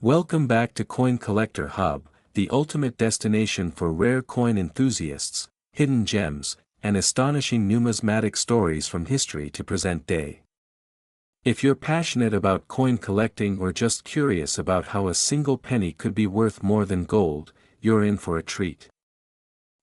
Welcome back to Coin Collector Hub, the ultimate destination for rare coin enthusiasts, hidden gems, and astonishing numismatic stories from history to present day. If you're passionate about coin collecting or just curious about how a single penny could be worth more than gold, you're in for a treat.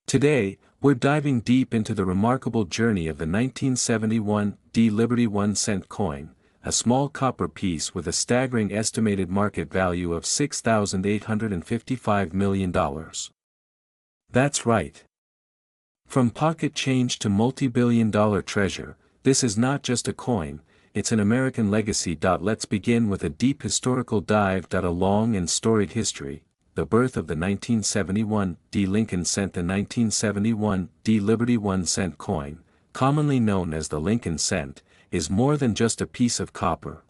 Today, we're diving deep into the remarkable journey of the 1971 Liberty 1-cent coin, a small copper piece with a staggering estimated market value of $6,855 million. That's right. From pocket change to multi-billion-dollar treasure, this is not just a coin, it's an American legacy. Let's begin with a deep historical dive. A long and storied history. The birth of the 1971 Lincoln cent. The 1971 Liberty 1-cent coin, commonly known as the Lincoln cent, is more than just a piece of copper.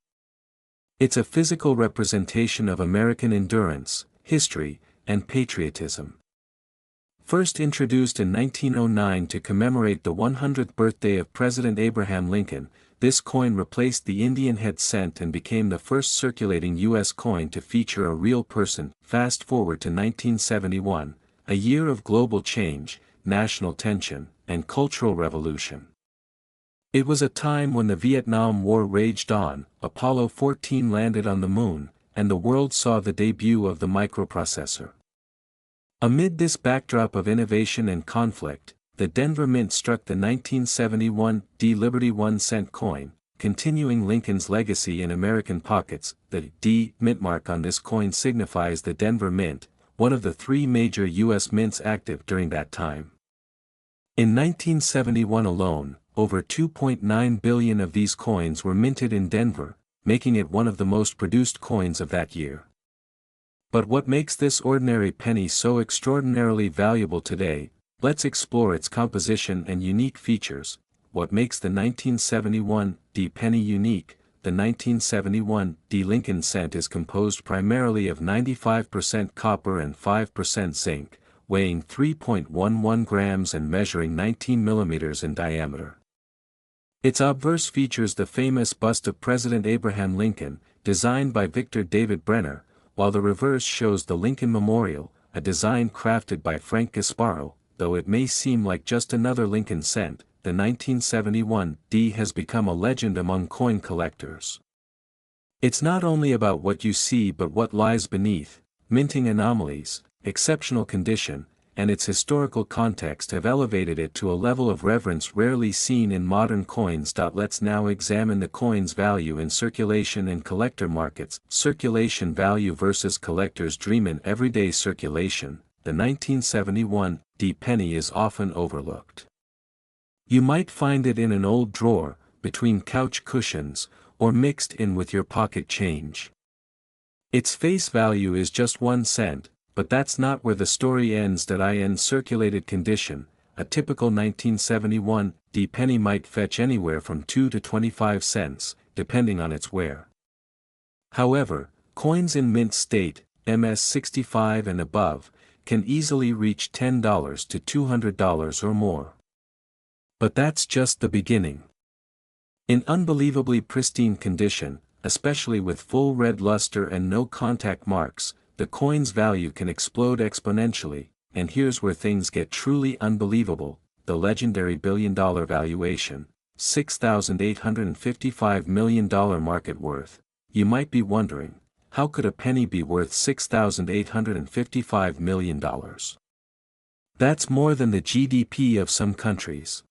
It's a physical representation of American endurance, history, and patriotism. First introduced in 1909 to commemorate the 100th birthday of President Abraham Lincoln, this coin replaced the Indian head cent and became the first circulating U.S. coin to feature a real person. Fast forward to 1971, a year of global change, national tension, and cultural revolution. It was a time when the Vietnam War raged on, Apollo 14 landed on the moon, and the world saw the debut of the microprocessor. Amid this backdrop of innovation and conflict, the Denver Mint struck the 1971 Liberty 1-cent coin, continuing Lincoln's legacy in American pockets. The D mint mark on this coin signifies the Denver Mint, one of the three major U.S. mints active during that time. In 1971 alone, over 2.9 billion of these coins were minted in Denver, making it one of the most produced coins of that year. But what makes this ordinary penny so extraordinarily valuable today? Let's explore its composition and unique features. What makes the 1971 penny unique? The 1971 Lincoln cent is composed primarily of 95% copper and 5% zinc, weighing 3.11 grams and measuring 19 millimeters in diameter. Its obverse features the famous bust of President Abraham Lincoln, designed by Victor David Brenner, while the reverse shows the Lincoln Memorial, a design crafted by Frank Gasparo. Though it may seem like just another Lincoln cent, the 1971 has become a legend among coin collectors. It's not only about what you see but what lies beneath. Minting anomalies, exceptional condition, and its historical context have elevated it to a level of reverence rarely seen in modern coins. Let's now examine the coin's value in circulation and collector markets. Circulation value versus collector's dream. In everyday circulation, the 1971 penny is often overlooked. You might find it in an old drawer, between couch cushions, or mixed in with your pocket change. Its face value is just 1 cent, but that's not where the story ends. In circulated condition, a typical 1971 penny might fetch anywhere from 2 to 25 cents, depending on its wear. However, coins in mint state, MS-65 and above, can easily reach $10 to $200 or more. But that's just the beginning. In unbelievably pristine condition, especially with full red luster and no contact marks, the coin's value can explode exponentially. And here's where things get truly unbelievable: the legendary billion-dollar valuation, $6,855 million market worth. You might be wondering, how could a penny be worth $6,855 million? That's more than the GDP of some countries.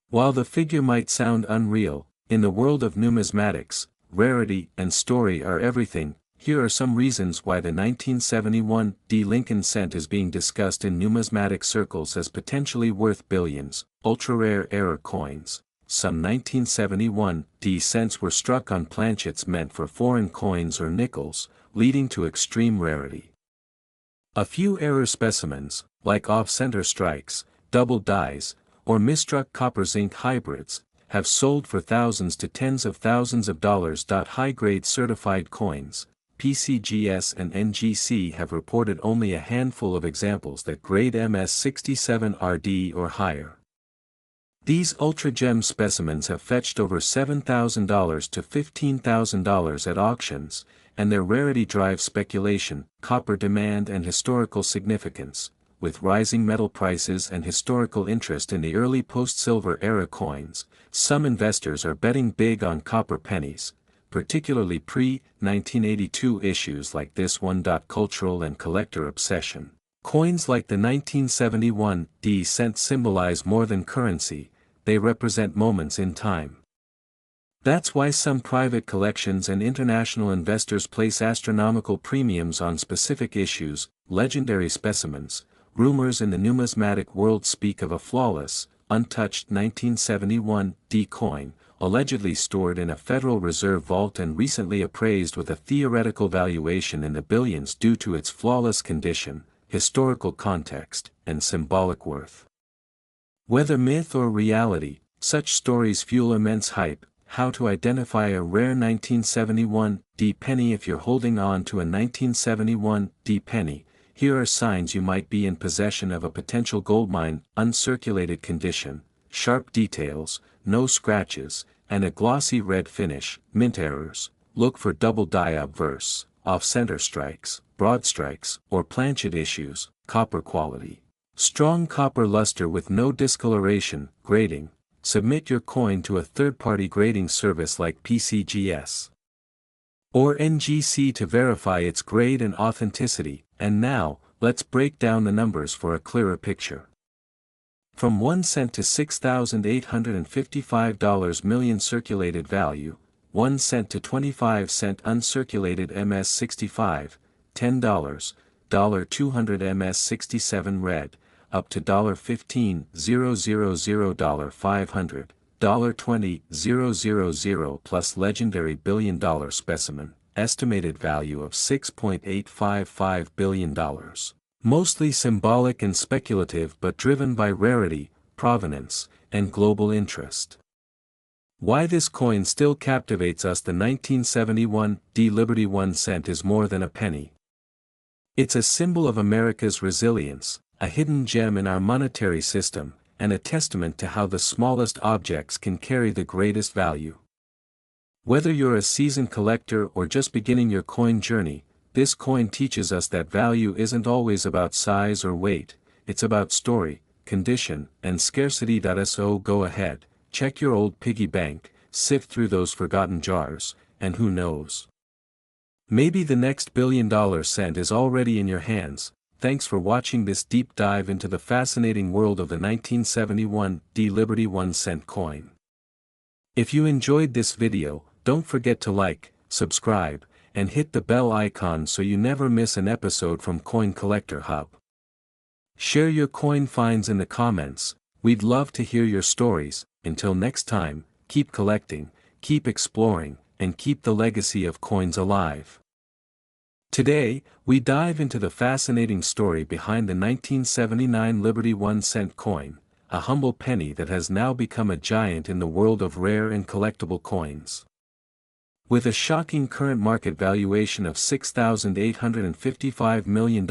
While the figure might sound unreal, in the world of numismatics, rarity and story are everything. Here are some reasons why the 1971 Lincoln cent is being discussed in numismatic circles as potentially worth billions. Ultra-rare error coins. Some 1971 cents were struck on planchets meant for foreign coins or nickels, leading to extreme rarity. A few error specimens, like off-center strikes, double dies, or misstruck copper-zinc hybrids, have sold for thousands to tens of thousands of dollars. High-grade certified coins, PCGS and NGC, have reported only a handful of examples that grade MS-67 RD or higher. These ultra-gem specimens have fetched over $7,000 to $15,000 at auctions, and their rarity drives speculation, copper demand and historical significance. With rising metal prices and historical interest in the early post-silver era coins, some investors are betting big on copper pennies, particularly pre-1982 issues like this one. Cultural and collector obsession. Coins like the 1971 cent symbolize more than currency, they represent moments in time. That's why some private collections and international investors place astronomical premiums on specific issues, legendary specimens. Rumors in the numismatic world speak of a flawless, untouched 1971 coin, allegedly stored in a Federal Reserve vault and recently appraised with a theoretical valuation in the billions due to its flawless condition, historical context, and symbolic worth. Whether myth or reality, such stories fuel immense hype. How to identify a rare 1971 penny. If you're holding on to a 1971 penny, here are signs you might be in possession of a potential goldmine: uncirculated condition, sharp details, no scratches, and a glossy red finish. Mint errors: look for double die obverse, off-center strikes, broad strikes, or planchet issues. Copper quality: strong copper luster with no discoloration. Grading: submit your coin to a third-party grading service like PCGS or NGC to verify its grade and authenticity. And now, let's break down the numbers for a clearer picture. From 1 cent to $6,855 million circulated value, 1 cent to 25 cent uncirculated MS65, $10, $200 MS67 red, up to $15,000, $500, $20,000 plus legendary billion-dollar specimen, estimated value of $6.855 billion. Mostly symbolic and speculative but driven by rarity, provenance, and global interest. Why this coin still captivates us: the 1971 Liberty 1 cent is more than a penny. It's a symbol of America's resilience, a hidden gem in our monetary system, and a testament to how the smallest objects can carry the greatest value. Whether you're a seasoned collector or just beginning your coin journey, this coin teaches us that value isn't always about size or weight, it's about story, condition, and scarcity. So go ahead, check your old piggy bank, sift through those forgotten jars, and who knows? Maybe the next billion-dollar cent is already in your hands. Thanks for watching this deep dive into the fascinating world of the 1971 Liberty 1 cent coin. If you enjoyed this video, don't forget to like, subscribe, and hit the bell icon so you never miss an episode from Coin Collector Hub. Share your coin finds in the comments, we'd love to hear your stories. Until next time, keep collecting, keep exploring, and keep the legacy of coins alive. Today, we dive into the fascinating story behind the 1979 Liberty 1 cent coin, a humble penny that has now become a giant in the world of rare and collectible coins. With a shocking current market valuation of $6,855 million,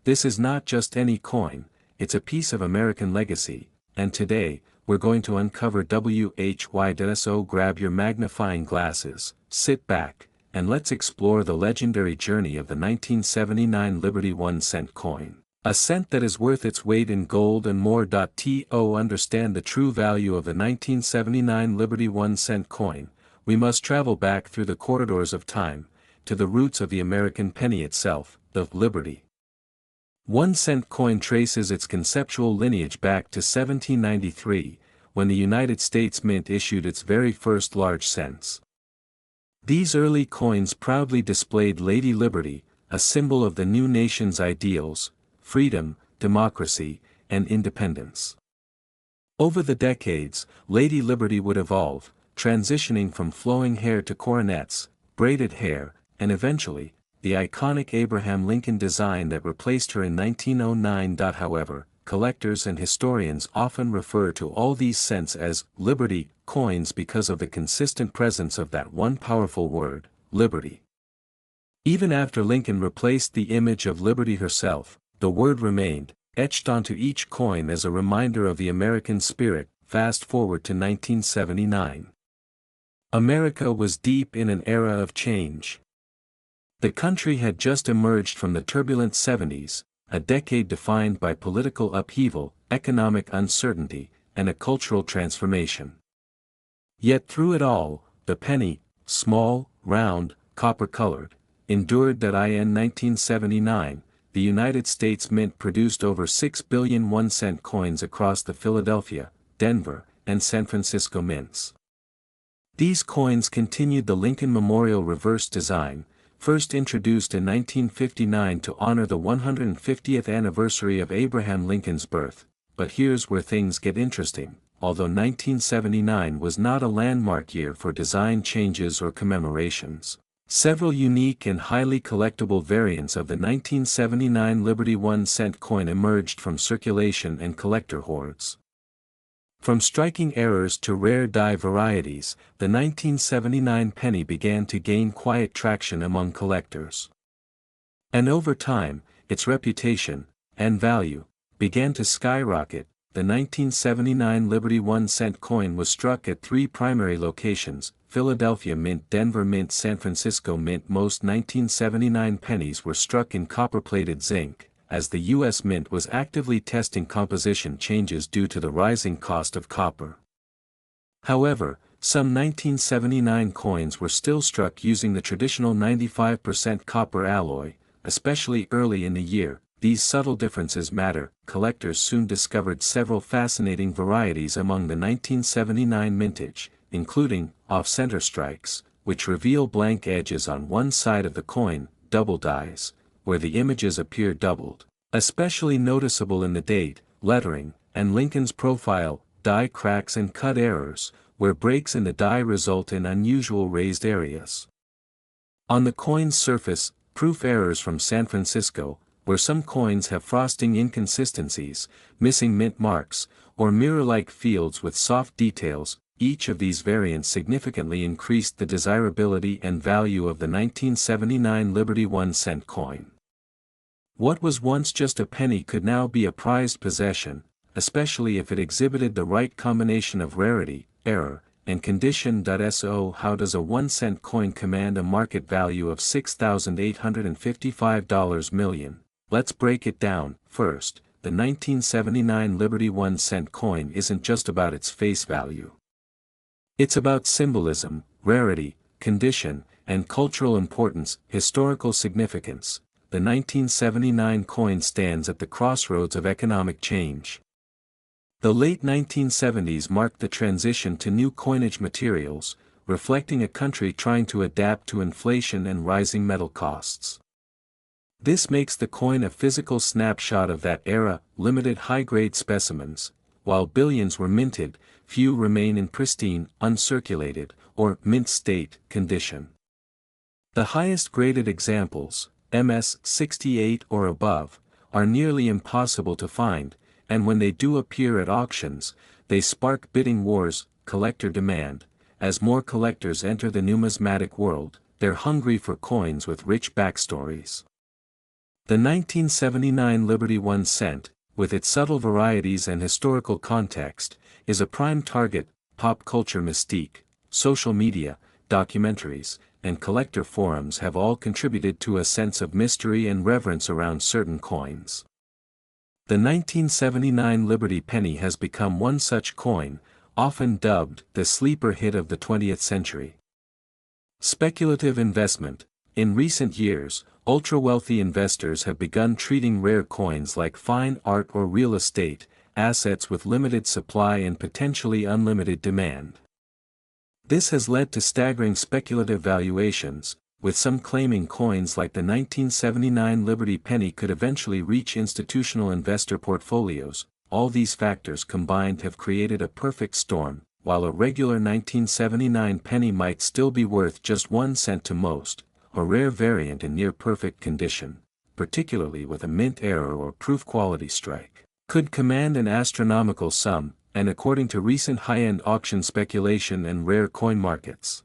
this is not just any coin, it's a piece of American legacy, and today, we're going to uncover why. So grab your magnifying glasses, sit back, and let's explore the legendary journey of the 1979 Liberty 1 cent coin. A cent that is worth its weight in gold and more. To understand the true value of the 1979 Liberty 1 cent coin, we must travel back through the corridors of time, to the roots of the American penny itself, the Liberty 1 cent coin traces its conceptual lineage back to 1793, when the United States Mint issued its very first large cents. These early coins proudly displayed Lady Liberty, a symbol of the new nation's ideals, freedom, democracy, and independence. Over the decades, Lady Liberty would evolve, transitioning from flowing hair to coronets, braided hair, and eventually, the iconic Abraham Lincoln design that replaced her in 1909. However, collectors and historians often refer to all these cents as Liberty coins because of the consistent presence of that one powerful word, liberty. Even after Lincoln replaced the image of liberty herself, the word remained, etched onto each coin as a reminder of the American spirit. Fast forward to 1979. America was deep in an era of change. The country had just emerged from the turbulent 70s, a decade defined by political upheaval, economic uncertainty, and a cultural transformation. Yet through it all, the penny, small, round, copper-colored, endured. In 1979, the United States Mint produced over 6 billion 1-cent coins across the Philadelphia, Denver, and San Francisco mints. These coins continued the Lincoln Memorial reverse design, first introduced in 1959 to honor the 150th anniversary of Abraham Lincoln's birth. But here's where things get interesting. Although 1979 was not a landmark year for design changes or commemorations, several unique and highly collectible variants of the 1979 Liberty 1-cent coin emerged from circulation and collector hoards. From striking errors to rare die varieties, the 1979 penny began to gain quiet traction among collectors. And over time, its reputation, and value, began to skyrocket. The 1979 Liberty 1-cent coin was struck at 3 primary locations: Philadelphia Mint, Denver Mint, San Francisco Mint. Most 1979 pennies were struck in copper-plated zinc, as the U.S. Mint was actively testing composition changes due to the rising cost of copper. However, some 1979 coins were still struck using the traditional 95% copper alloy, especially early in the year. These subtle differences matter. Collectors soon discovered several fascinating varieties among the 1979 mintage, including off-center strikes, which reveal blank edges on one side of the coin, double dies, where the images appear doubled, especially noticeable in the date, lettering, and Lincoln's profile, die cracks and cut errors, where breaks in the die result in unusual raised areas. On the coin's surface, proof errors from San Francisco, where some coins have frosting inconsistencies, missing mint marks, or mirror-like fields with soft details. Each of these variants significantly increased the desirability and value of the 1979 Liberty 1-cent coin. What was once just a penny could now be a prized possession, especially if it exhibited the right combination of rarity, error, and condition. So how does a 1-cent coin command a market value of $6,855 million? Let's break it down. First, the 1979 Liberty 1-cent coin isn't just about its face value. It's about symbolism, rarity, condition, and cultural importance. Historical significance. The 1979 coin stands at the crossroads of economic change. The late 1970s marked the transition to new coinage materials, reflecting a country trying to adapt to inflation and rising metal costs. This makes the coin a physical snapshot of that era. Limited high-grade specimens. While billions were minted, few remain in pristine, uncirculated, or mint state condition. The highest graded examples, MS 68 or above, are nearly impossible to find, and when they do appear at auctions, they spark bidding wars. Collector demand. As more collectors enter the numismatic world, they're hungry for coins with rich backstories. The 1979 Liberty 1 cent, with its subtle varieties and historical context, is a prime target. Pop culture mystique, social media, documentaries, and collector forums have all contributed to a sense of mystery and reverence around certain coins. The 1979 Liberty penny has become one such coin, often dubbed the sleeper hit of the 20th century. Speculative investment. In recent years, ultra-wealthy investors have begun treating rare coins like fine art or real estate, assets with limited supply and potentially unlimited demand. This has led to staggering speculative valuations, with some claiming coins like the 1979 Liberty penny could eventually reach institutional investor portfolios. All these factors combined have created a perfect storm. While a regular 1979 penny might still be worth just 1 cent to most, a rare variant in near-perfect condition, particularly with a mint error or proof quality strike, could command an astronomical sum, and according to recent high-end auction speculation and rare coin markets,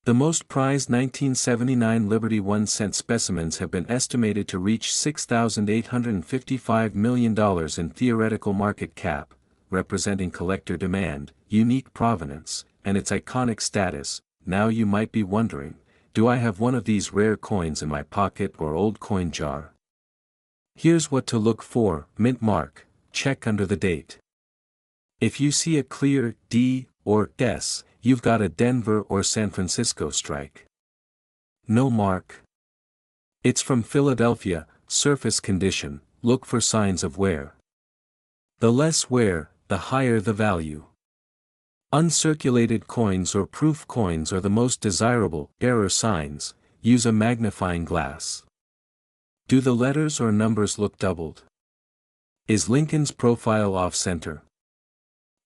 the most prized 1979 Liberty 1 cent specimens have been estimated to reach $6,855 million in theoretical market cap, representing collector demand, unique provenance, and its iconic status. Now you might be wondering, do I have one of these rare coins in my pocket or old coin jar? Here's what to look for: mint mark, check under the date. If you see a clear D or S, you've got a Denver or San Francisco strike. No mark? It's from Philadelphia. Surface condition, look for signs of wear. The less wear, the higher the value. Uncirculated coins or proof coins are the most desirable. Error signs, use a magnifying glass. Do the letters or numbers look doubled? Is Lincoln's profile off-center?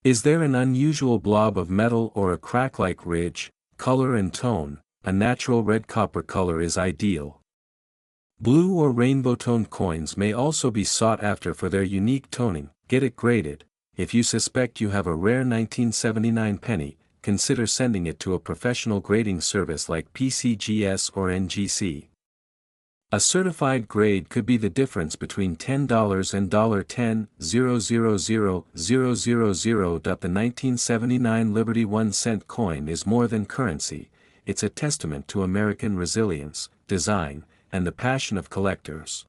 Is there an unusual blob of metal or a crack-like ridge? Color and tone, a natural red copper color is ideal. Blue or rainbow-toned coins may also be sought after for their unique toning. Get it graded. If you suspect you have a rare 1979 penny, consider sending it to a professional grading service like PCGS or NGC. A certified grade could be the difference between $10 and $10,000,000. The 1979 Liberty 1-cent coin is more than currency, it's a testament to American resilience, design, and the passion of collectors.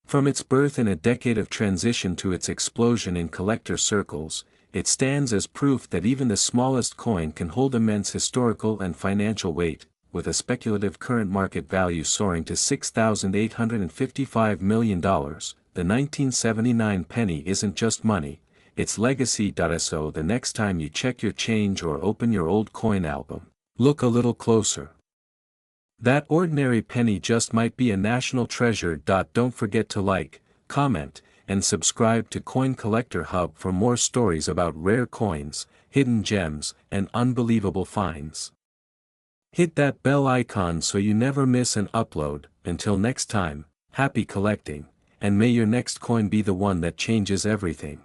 From its birth in a decade of transition to its explosion in collector circles, it stands as proof that even the smallest coin can hold immense historical and financial weight, with a speculative current market value soaring to $6,855 million. The 1979 penny isn't just money, it's legacy. So the next time you check your change or open your old coin album, look a little closer. That ordinary penny just might be a national treasure. Don't forget to like, comment, and subscribe to Coin Collector Hub for more stories about rare coins, hidden gems, and unbelievable finds. Hit that bell icon so you never miss an upload. Until next time, happy collecting, and may your next coin be the one that changes everything.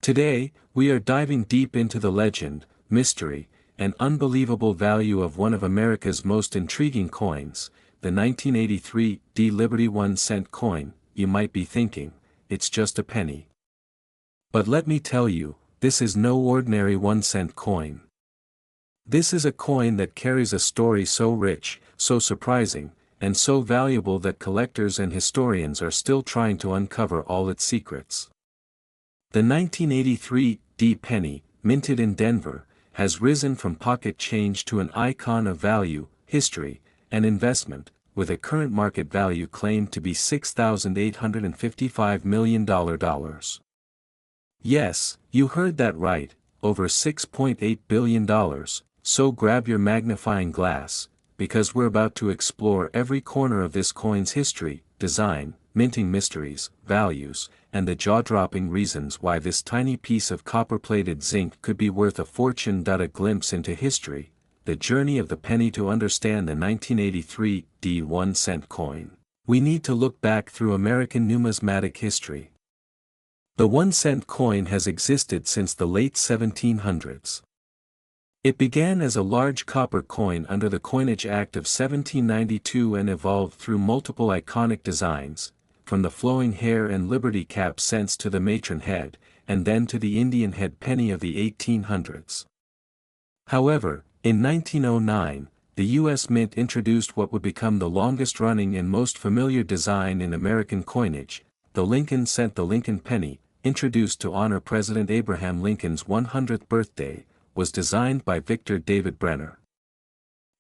Today, we are diving deep into the legend, mystery, and unbelievable value of one of America's most intriguing coins, the 1983 D Liberty 1-cent coin. You might be thinking, it's just a penny. But let me tell you, this is no ordinary 1-cent coin. This is a coin that carries a story so rich, so surprising, and so valuable that collectors and historians are still trying to uncover all its secrets. The 1983 D penny, minted in Denver, has risen from pocket change to an icon of value, history, and investment, with a current market value claimed to be $6,855 million. Yes, you heard that right, over $6.8 billion, so grab your magnifying glass, because we're about to explore every corner of this coin's history, design, minting mysteries, values, and the jaw-dropping reasons why this tiny piece of copper-plated zinc could be worth a fortune. A glimpse into history, the journey of the penny. To understand the 1983 D 1-cent coin, we need to look back through American numismatic history. The 1-cent coin has existed since the late 1700s. It began as a large copper coin under the Coinage Act of 1792 and evolved through multiple iconic designs, from the flowing hair and liberty cap cents to the matron head, and then to the Indian head penny of the 1800s. However, in 1909, the U.S. Mint introduced what would become the longest-running and most familiar design in American coinage, the Lincoln cent. The Lincoln penny, introduced to honor President Abraham Lincoln's 100th birthday, was designed by Victor David Brenner.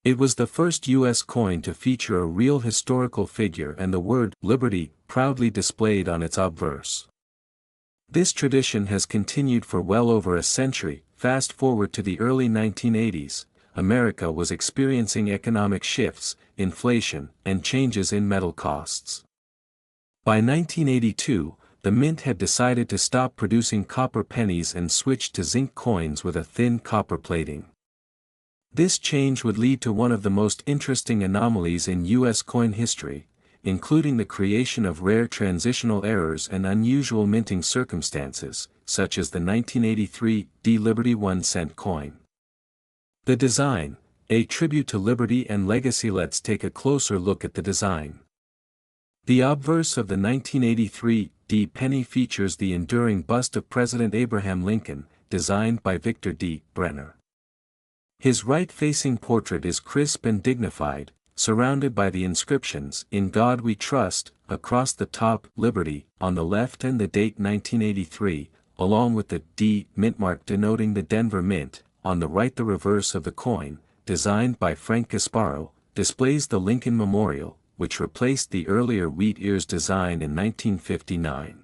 It was the first U.S. coin to feature a real historical figure and the word "Liberty" proudly displayed on its obverse. This tradition has continued for well over a century. Fast forward to the early 1980s, America was experiencing economic shifts, inflation, and changes in metal costs. By 1982, the Mint had decided to stop producing copper pennies and switch to zinc coins with a thin copper plating. This change would lead to one of the most interesting anomalies in U.S. coin history, including the creation of rare transitional errors and unusual minting circumstances, such as the 1983 D Liberty 1-cent coin. The design, a tribute to liberty and legacy. Let's take a closer look at the design. The obverse of the 1983 D penny features the enduring bust of President Abraham Lincoln, designed by Victor D. Brenner. His right-facing portrait is crisp and dignified, surrounded by the inscriptions, "In God We Trust," across the top, "Liberty," on the left and the date 1983, along with the D mint mark denoting the Denver Mint, on the right. The reverse of the coin, designed by Frank Gasparo, displays the Lincoln Memorial, which replaced the earlier wheat ears design in 1959.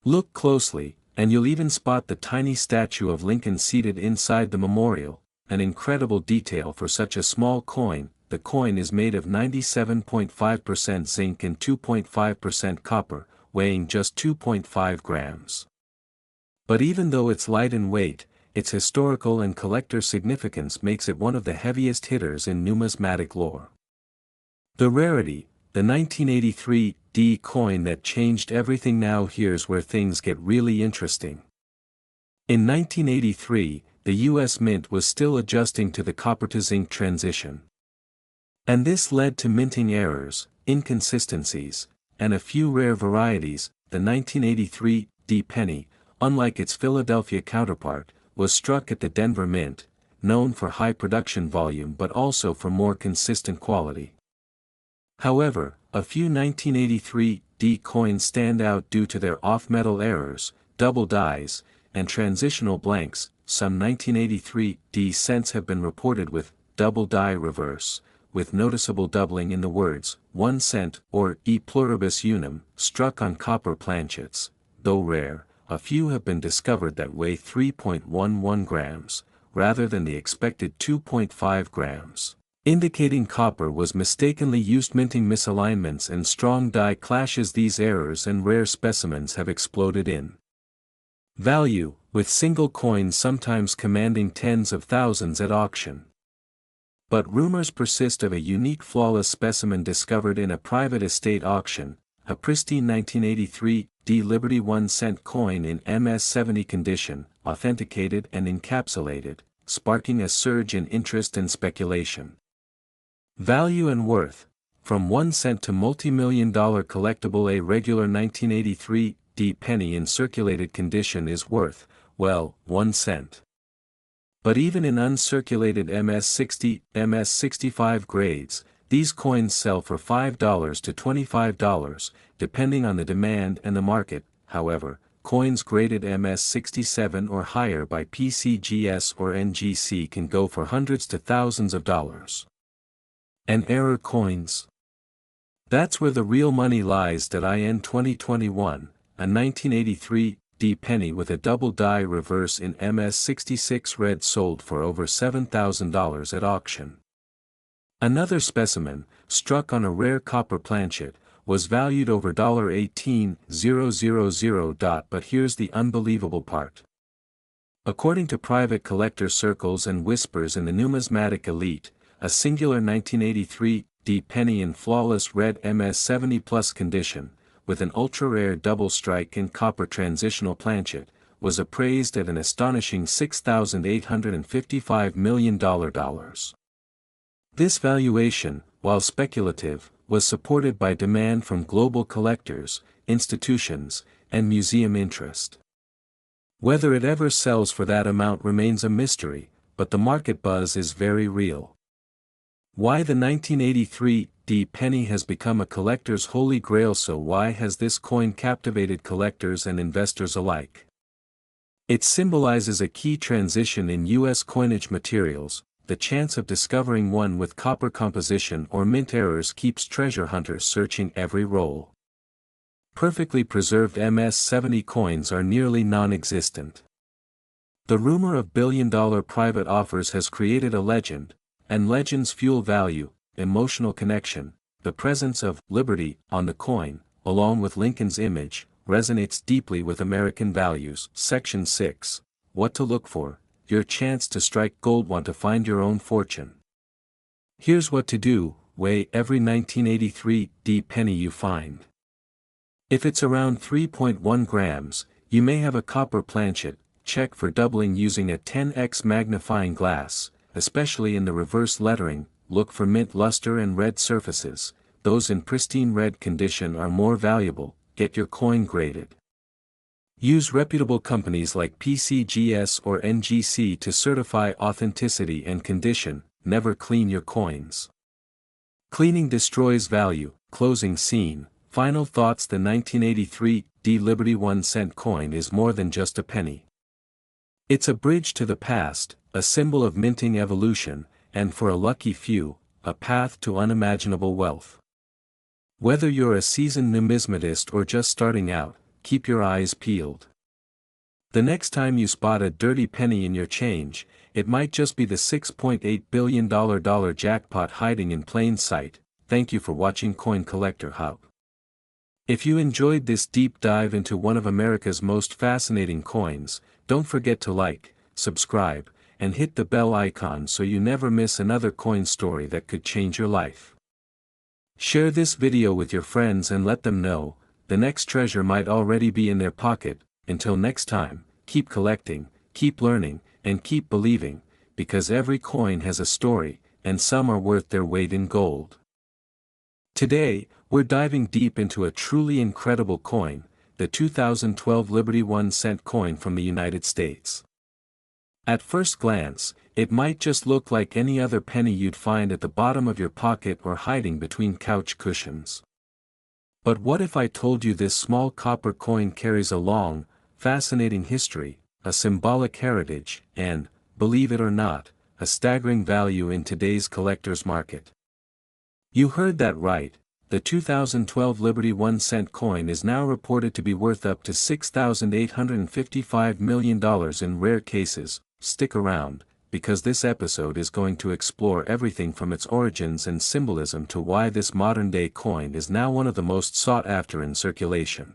Look closely, and you'll even spot the tiny statue of Lincoln seated inside the memorial, an incredible detail for such a small coin. The coin is made of 97.5% zinc and 2.5% copper, weighing just 2.5 grams. But even though it's light in weight, its historical and collector significance makes it one of the heaviest hitters in numismatic lore. The rarity, the 1983 D coin that changed everything. Now here's where things get really interesting. In 1983, the US Mint was still adjusting to the copper-to-zinc transition. And this led to minting errors, inconsistencies, and a few rare varieties. The 1983 D penny, unlike its Philadelphia counterpart, was struck at the Denver Mint, known for high production volume but also for more consistent quality. However, a few 1983 D coins stand out due to their off-metal errors, double dies, and transitional blanks. Some 1983 D cents have been reported with double die reverse, with noticeable doubling in the words 1 cent or e pluribus unum struck on copper planchets. Though rare, a few have been discovered that weigh 3.11 grams, rather than the expected 2.5 grams. Indicating copper was mistakenly used. Minting misalignments and strong die clashes. These errors and rare specimens have exploded in value, with single coins sometimes commanding tens of thousands at auction. But rumors persist of a unique flawless specimen discovered in a private estate auction, a pristine 1983 D Liberty 1 cent coin in MS-70 condition, authenticated and encapsulated, sparking a surge in interest and speculation. Value and worth, from 1 cent to multi-million-dollar collectible. A regular 1983 D penny in circulated condition is worth, well, 1 cent. But even in uncirculated MS-60, MS-65 grades, these coins sell for $5 to $25, depending on the demand and the market. However, coins graded MS-67 or higher by PCGS or NGC can go for hundreds to thousands of dollars. And error coins? That's where the real money lies. In 2021, a 1983 D penny with a double die reverse in MS-66 red sold for over $7,000 at auction. Another specimen, struck on a rare copper planchet, was valued over $18,000. But here's the unbelievable part. According to private collector circles and whispers in the numismatic elite, a singular 1983 D penny in flawless red MS-70 plus condition, with an ultra-rare double strike in copper transitional planchet, was appraised at an astonishing $6,855 million. This valuation, while speculative, was supported by demand from global collectors, institutions, and museum interest. Whether it ever sells for that amount remains a mystery, but the market buzz is very real. Why the 1983 D penny has become a collector's holy grail. So why has this coin captivated collectors and investors alike? It symbolizes a key transition in U.S. coinage materials. The chance of discovering one with copper composition or mint errors keeps treasure hunters searching every roll. Perfectly preserved MS-70 coins are nearly non-existent. The rumor of billion-dollar private offers has created a legend, and legends fuel value, emotional connection. The presence of "Liberty" on the coin, along with Lincoln's image, resonates deeply with American values. Section 6. What to look for. Your chance to strike gold. Want to find your own fortune? Here's what to do: weigh every 1983 D penny you find. If it's around 3.1 grams, you may have a copper planchet. Check for doubling using a 10x magnifying glass, especially in the reverse lettering. Look for mint luster and red surfaces. Those in pristine red condition are more valuable. Get your coin graded. Use reputable companies like PCGS or NGC to certify authenticity and condition. Never clean your coins. Cleaning destroys value. Closing scene. Final thoughts. The 1983 D Liberty 1-cent coin is more than just a penny. It's a bridge to the past, a symbol of minting evolution, and for a lucky few, a path to unimaginable wealth. Whether you're a seasoned numismatist or just starting out, keep your eyes peeled. The next time you spot a dirty penny in your change, it might just be the $6.8 billion jackpot hiding in plain sight. Thank you for watching Coin Collector Hub. If you enjoyed this deep dive into one of America's most fascinating coins, don't forget to like, subscribe, and hit the bell icon so you never miss another coin story that could change your life. Share this video with your friends and let them know, the next treasure might already be in their pocket. Until next time, keep collecting, keep learning, and keep believing, because every coin has a story, and some are worth their weight in gold. Today, we're diving deep into a truly incredible coin, the 2012 Liberty 1-cent coin from the United States. At first glance, it might just look like any other penny you'd find at the bottom of your pocket or hiding between couch cushions. But what if I told you this small copper coin carries a long, fascinating history, a symbolic heritage, and, believe it or not, a staggering value in today's collector's market? You heard that right. The 2012 Liberty 1-cent coin is now reported to be worth up to $6,855 million in rare cases. Stick around, because this episode is going to explore everything from its origins and symbolism to why this modern-day coin is now one of the most sought after in circulation.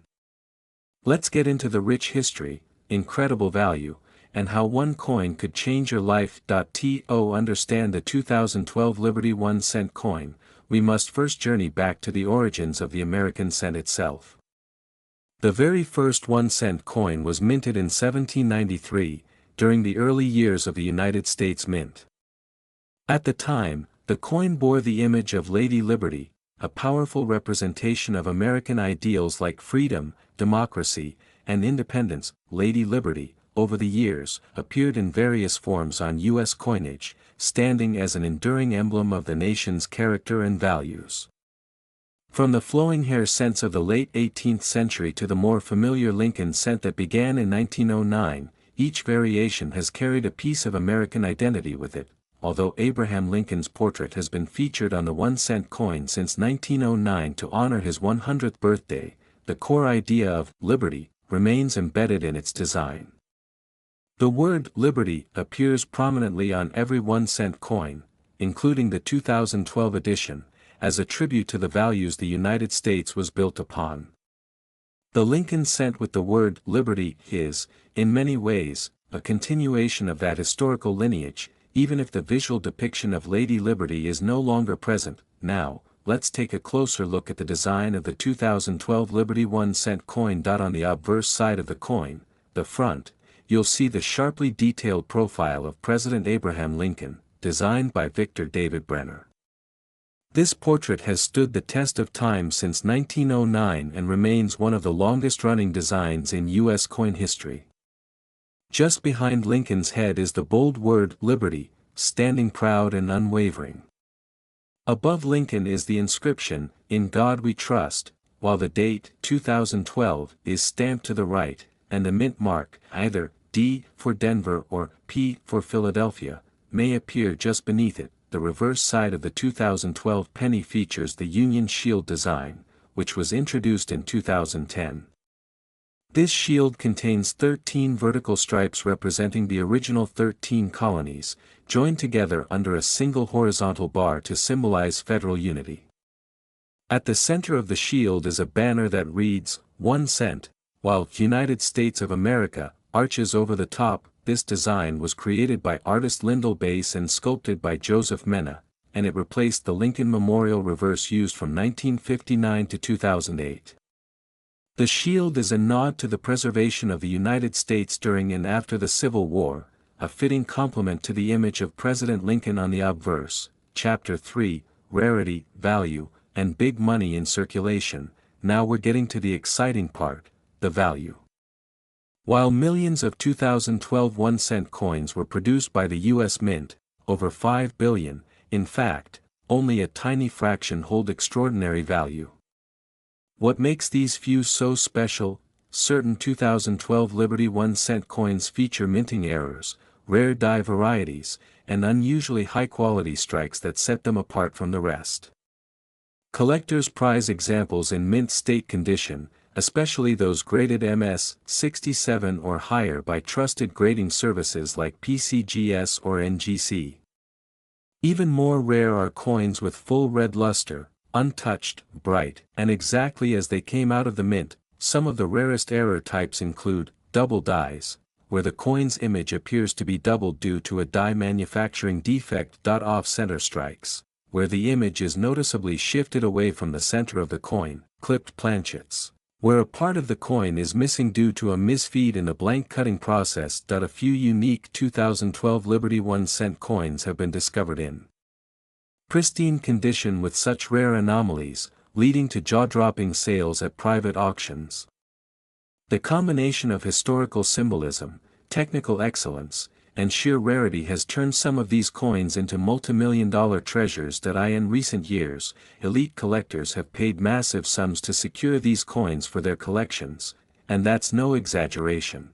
Let's get into the rich history, incredible value, and how one coin could change your life. To understand the 2012 Liberty 1-cent coin, we must first journey back to the origins of the American cent itself. The very first 1-cent coin was minted in 1793, during the early years of the United States Mint. At the time, the coin bore the image of Lady Liberty, a powerful representation of American ideals like freedom, democracy, and independence. Lady Liberty, over the years, appeared in various forms on U.S. coinage, standing as an enduring emblem of the nation's character and values. From the flowing hair cents of the late 18th century to the more familiar Lincoln cent that began in 1909, each variation has carried a piece of American identity with it. Although Abraham Lincoln's portrait has been featured on the 1-cent coin since 1909 to honor his 100th birthday, the core idea of liberty remains embedded in its design. The word liberty appears prominently on every 1-cent coin, including the 2012 edition, as a tribute to the values the United States was built upon. The Lincoln cent with the word liberty is, in many ways, a continuation of that historical lineage, even if the visual depiction of Lady Liberty is no longer present. Now, let's take a closer look at the design of the 2012 Liberty 1-cent coin. On the obverse side of the coin, the front, you'll see the sharply detailed profile of President Abraham Lincoln, designed by Victor David Brenner. This portrait has stood the test of time since 1909 and remains one of the longest-running designs in U.S. coin history. Just behind Lincoln's head is the bold word liberty, standing proud and unwavering. Above Lincoln is the inscription, "In God We Trust," while the date, 2012, is stamped to the right, and the mint mark, either D for Denver or P for Philadelphia, may appear just beneath it. The reverse side of the 2012 penny features the Union Shield design, which was introduced in 2010. This shield contains 13 vertical stripes representing the original 13 colonies, joined together under a single horizontal bar to symbolize federal unity. At the center of the shield is a banner that reads, 1 cent, while United States of America arches over the top. This design was created by artist Lyndall Bass and sculpted by Joseph Mena, and it replaced the Lincoln Memorial reverse used from 1959 to 2008. The shield is a nod to the preservation of the United States during and after the Civil War, a fitting complement to the image of President Lincoln on the obverse. Chapter 3, Rarity, Value, and Big Money in Circulation. Now we're getting to the exciting part, the value. While millions of 2012 1-cent coins were produced by the US Mint, over 5 billion, in fact, only a tiny fraction hold extraordinary value. What makes these few so special? Certain 2012 Liberty 1-cent coins feature minting errors, rare die varieties, and unusually high-quality strikes that set them apart from the rest. Collectors prize examples in mint state condition, especially those graded MS 67 or higher by trusted grading services like PCGS or NGC. Even more rare are coins with full red luster, untouched, bright, and exactly as they came out of the mint. Some of the rarest error types include double dies, where the coin's image appears to be doubled due to a die manufacturing defect. Off-center strikes, where the image is noticeably shifted away from the center of the coin. Clipped planchets, where a part of the coin is missing due to a misfeed in the blank cutting process. A few unique 2012 Liberty 1-cent coins have been discovered in pristine condition with such rare anomalies, leading to jaw-dropping sales at private auctions. The combination of historical symbolism, technical excellence, and sheer rarity has turned some of these coins into multi-million-dollar treasures. In recent years, elite collectors have paid massive sums to secure these coins for their collections, and that's no exaggeration.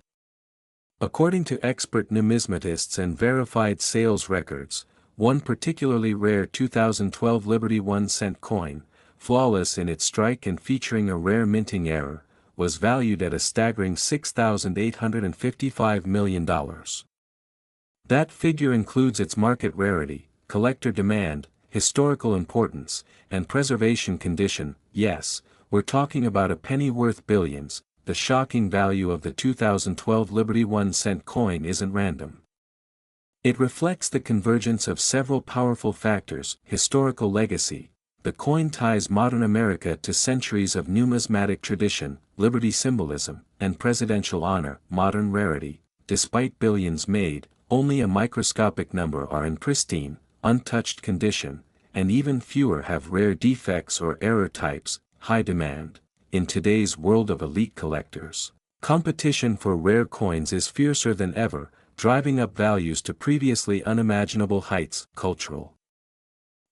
According to expert numismatists and verified sales records, one particularly rare 2012 Liberty 1-cent coin, flawless in its strike and featuring a rare minting error, was valued at a staggering $6,855 million. That figure includes its market rarity, collector demand, historical importance, and preservation condition. Yes, we're talking about a penny worth billions. The shocking value of the 2012 Liberty 1-cent coin isn't random. It reflects the convergence of several powerful factors: historical legacy. The coin ties modern America to centuries of numismatic tradition, liberty symbolism, and presidential honor. Modern rarity. Despite billions made, only a microscopic number are in pristine, untouched condition, and even fewer have rare defects or error types. High demand. In today's world of elite collectors, competition for rare coins is fiercer than ever, driving up values to previously unimaginable heights. Cultural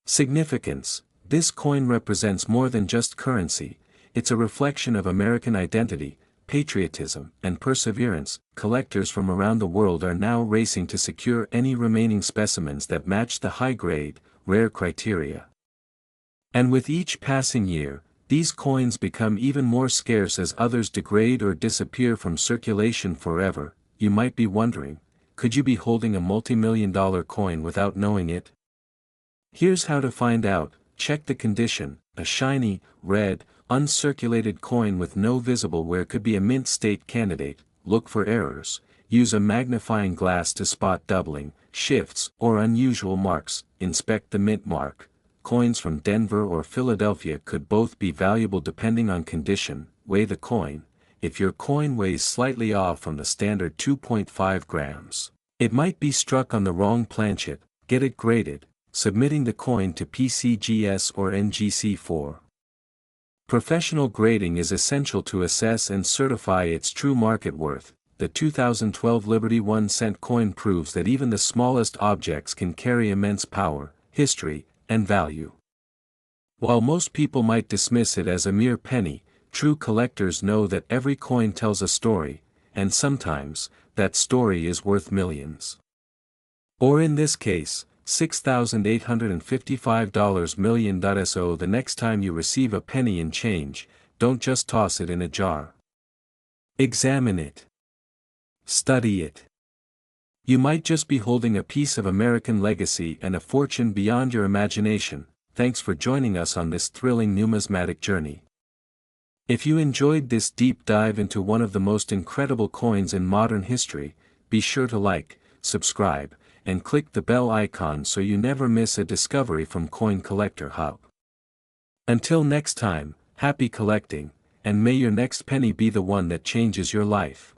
significance. This coin represents more than just currency, it's a reflection of American identity, patriotism, and perseverance. Collectors from around the world are now racing to secure any remaining specimens that match the high-grade, rare criteria. And with each passing year, these coins become even more scarce as others degrade or disappear from circulation forever. You might be wondering, could you be holding a multi-million-dollar coin without knowing it? Here's how to find out. Check the condition. A shiny, red, uncirculated coin with no visible wear could be a mint state candidate. Look for errors. Use a magnifying glass to spot doubling, shifts, or unusual marks. Inspect the mint mark. Coins from Denver or Philadelphia could both be valuable depending on condition. Weigh the coin. If your coin weighs slightly off from the standard 2.5 grams, it might be struck on the wrong planchet. Get it graded, submitting the coin to PCGS or NGC for professional grading is essential to assess and certify its true market worth. The 2012 Liberty 1-cent coin proves that even the smallest objects can carry immense power, history, and value. While most people might dismiss it as a mere penny, true collectors know that every coin tells a story, and sometimes, that story is worth millions. Or in this case, $6,855 million. So the next time you receive a penny in change, don't just toss it in a jar. Examine it. Study it. You might just be holding a piece of American legacy and a fortune beyond your imagination. Thanks for joining us on this thrilling numismatic journey. If you enjoyed this deep dive into one of the most incredible coins in modern history, be sure to like, subscribe, and click the bell icon so you never miss a discovery from Coin Collector Hub. Until next time, happy collecting, and may your next penny be the one that changes your life.